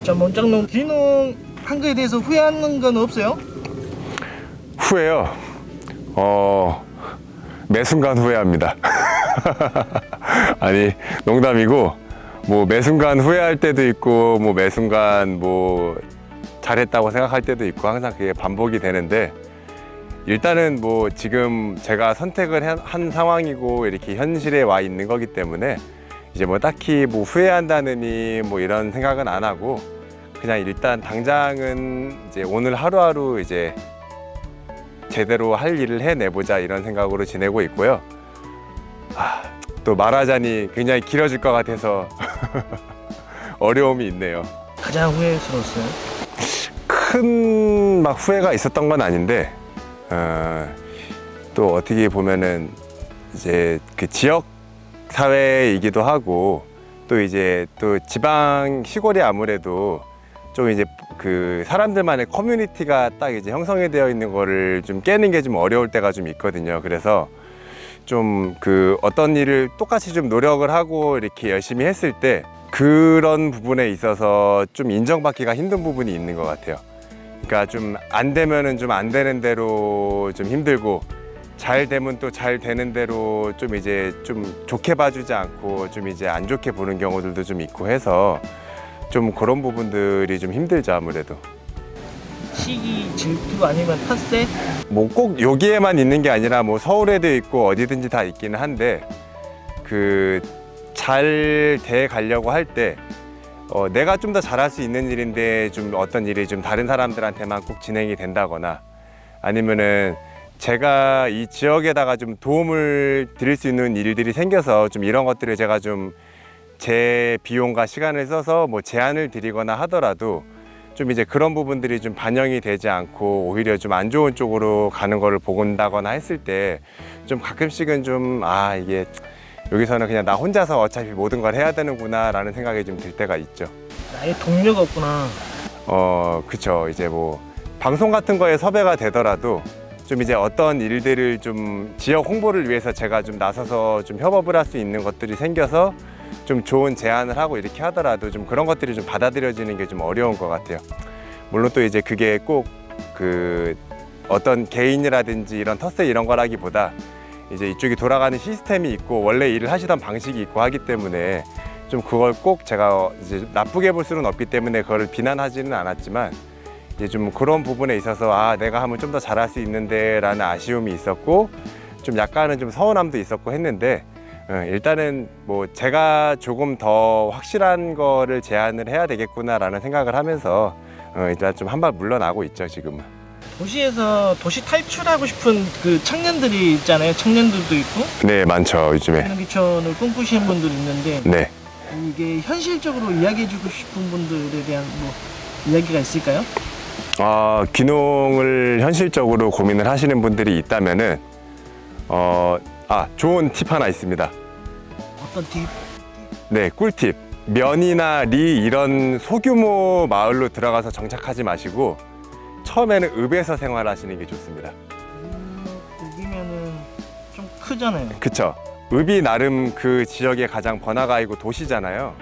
자, 원장님, 귀농 한 거에 대해서 후회하는 건 없어요? 후회요? 매 순간 후회합니다. 아니, 농담이고, 뭐 매 순간 후회할 때도 있고, 뭐 매 순간 뭐 잘했다고 생각할 때도 있고, 항상 그게 반복이 되는데, 일단은 뭐 지금 제가 선택을 한 상황이고 이렇게 현실에 와 있는 거기 때문에 이제 뭐 딱히 뭐 후회한다느니 뭐 이런 생각은 안 하고, 그냥 일단 당장은 이제 오늘 하루하루 이제 제대로 할 일을 해내보자 이런 생각으로 지내고 있고요. 또 말하자니 굉장히 길어질 것 같아서 어려움이 있네요. 가장 후회스러웠어요? 큰 막 후회가 있었던 건 아닌데, 또 어떻게 보면은 이제 그 지역 사회이기도 하고, 또 이제 또 지방 시골이 아무래도 좀 이제 그 사람들만의 커뮤니티가 딱 이제 형성이 되어 있는 거를 좀 깨는 게 좀 어려울 때가 좀 있거든요. 그래서 좀 그 어떤 일을 똑같이 좀 노력을 하고 이렇게 열심히 했을 때 그런 부분에 있어서 좀 인정받기가 힘든 부분이 있는 것 같아요. 그러니까 좀 안 되면은 좀 안 되는 대로 좀 힘들고, 잘 되면 또 잘 되는 대로 좀 이제 좀 좋게 봐주지 않고 좀 이제 안 좋게 보는 경우들도 좀 있고 해서 좀 그런 부분들이 좀 힘들죠, 아무래도. 시기, 질투 아니면 텃세? 뭐 꼭 여기에만 있는 게 아니라 뭐 서울에도 있고 어디든지 다 있기는 한데, 그 잘 돼 가려고 할 때 내가 좀 더 잘할 수 있는 일인데 좀 어떤 일이 좀 다른 사람들한테만 꼭 진행이 된다거나, 아니면은 제가 이 지역에다가 좀 도움을 드릴 수 있는 일들이 생겨서 좀 이런 것들을 제가 좀 제 비용과 시간을 써서 뭐 제안을 드리거나 하더라도 좀 이제 그런 부분들이 좀 반영이 되지 않고 오히려 좀 안 좋은 쪽으로 가는 거를 보건다거나 했을 때 좀 가끔씩은 좀 이게 여기서는 그냥 나 혼자서 어차피 모든 걸 해야 되는구나 라는 생각이 좀 들 때가 있죠. 아예 동료가 없구나. 그쵸. 이제 뭐 방송 같은 거에 섭외가 되더라도 좀 이제 어떤 일들을 좀 지역 홍보를 위해서 제가 좀 나서서 좀 협업을 할 수 있는 것들이 생겨서 좀 좋은 제안을 하고 이렇게 하더라도 좀 그런 것들이 좀 받아들여지는 게 좀 어려운 것 같아요. 물론 또 이제 그게 꼭 그 어떤 개인이라든지 이런 텃세 이런 거라기보다 이제 이쪽이 돌아가는 시스템이 있고 원래 일을 하시던 방식이 있고 하기 때문에 좀 그걸 꼭 제가 이제 나쁘게 볼 수는 없기 때문에 그거를 비난하지는 않았지만, 이제 좀 그런 부분에 있어서 내가 하면 좀 더 잘할 수 있는데 라는 아쉬움이 있었고, 좀 약간은 좀 서운함도 있었고 했는데, 일단은 뭐 제가 조금 더 확실한 거를 제안을 해야 되겠구나 라는 생각을 하면서 일단 좀 한 발 물러나고 있죠, 지금은. 도시에서 도시 탈출하고 싶은 그 청년들이 있잖아요. 청년들도 있고. 네, 많죠, 요즘에. 귀농귀촌을 꿈꾸시는 분들이 있는데, 네. 이게 현실적으로 이야기해주고 싶은 분들에 대한 뭐 이야기가 있을까요? 귀농을 현실적으로 고민을 하시는 분들이 있다면은 좋은 팁 하나 있습니다. 어떤 팁? 네, 꿀팁. 면이나 리 이런 소규모 마을로 들어가서 정착하지 마시고 처음에는 읍에서 생활하시는 게 좋습니다. 읍이면은 좀 크잖아요. 그쵸? 읍이 나름 그 지역의 가장 번화가 이고 도시잖아요.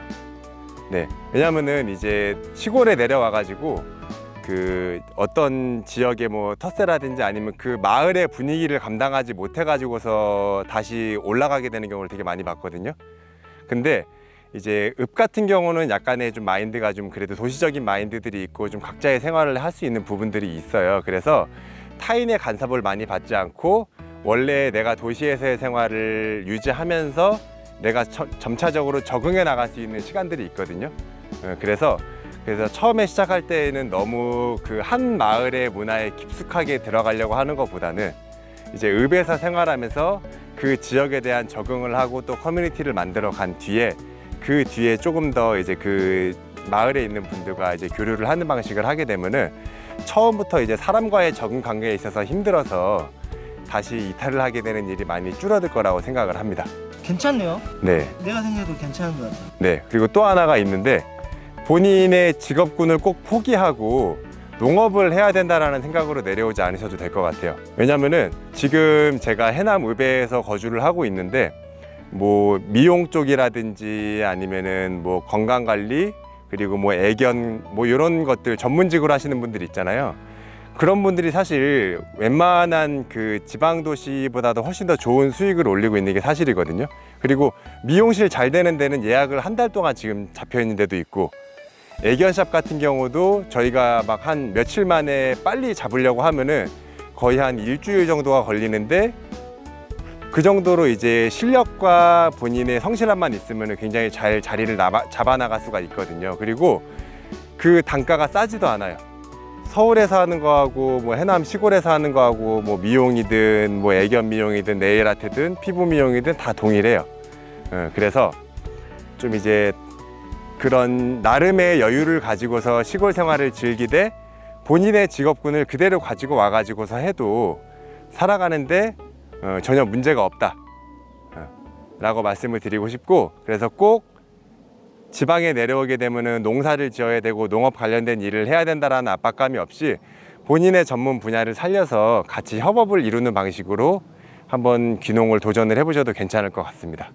네, 왜냐면은 이제 시골에 내려와가지고 그 어떤 지역의 뭐 텃세라든지 아니면 그 마을의 분위기를 감당하지 못해가지고서 다시 올라가게 되는 경우를 되게 많이 봤거든요. 근데 이제 읍 같은 경우는 약간의 좀 마인드가 좀 그래도 도시적인 마인드들이 있고 좀 각자의 생활을 할 수 있는 부분들이 있어요. 그래서 타인의 간섭을 많이 받지 않고 원래 내가 도시에서의 생활을 유지하면서 내가 점차적으로 적응해 나갈 수 있는 시간들이 있거든요. 그래서 처음에 시작할 때는 너무 그 한 마을의 문화에 깊숙하게 들어가려고 하는 것보다는 이제 읍에서 생활하면서 그 지역에 대한 적응을 하고 또 커뮤니티를 만들어 간 뒤에 그 뒤에 조금 더 이제 그 마을에 있는 분들과 이제 교류를 하는 방식을 하게 되면은 처음부터 이제 사람과의 적응 관계에 있어서 힘들어서 다시 이탈을 하게 되는 일이 많이 줄어들 거라고 생각을 합니다. 괜찮네요. 네. 내가 생각해도 괜찮은 것 같아요. 네. 그리고 또 하나가 있는데, 본인의 직업군을 꼭 포기하고 농업을 해야 된다라는 생각으로 내려오지 않으셔도 될 것 같아요. 왜냐면은 지금 제가 해남 읍에서 거주를 하고 있는데 뭐 미용 쪽이라든지 아니면은 뭐 건강관리, 그리고 뭐 애견 뭐 이런 것들 전문직으로 하시는 분들 있잖아요. 그런 분들이 사실 웬만한 그 지방 도시보다도 훨씬 더 좋은 수익을 올리고 있는 게 사실이거든요. 그리고 미용실 잘 되는 데는 예약을 한 달 동안 지금 잡혀 있는 데도 있고, 애견샵 같은 경우도 저희가 막 한 며칠 만에 빨리 잡으려고 하면은 거의 한 일주일 정도가 걸리는데, 그 정도로 이제 실력과 본인의 성실함만 있으면 굉장히 잘 자리를 잡아 나갈 수가 있거든요. 그리고 그 단가가 싸지도 않아요. 서울에서 하는 거하고 뭐 해남 시골에서 하는 거하고 뭐 미용이든 뭐 애견 미용이든 네일 아트든 피부 미용이든 다 동일해요. 그래서 좀 이제 그런 나름의 여유를 가지고서 시골 생활을 즐기되 본인의 직업군을 그대로 가지고 와가지고서 해도 살아가는데 전혀 문제가 없다 라고 말씀을 드리고 싶고, 그래서 꼭 지방에 내려오게 되면은 농사를 지어야 되고 농업 관련된 일을 해야 된다라는 압박감이 없이 본인의 전문 분야를 살려서 같이 협업을 이루는 방식으로 한번 귀농을 도전을 해보셔도 괜찮을 것 같습니다.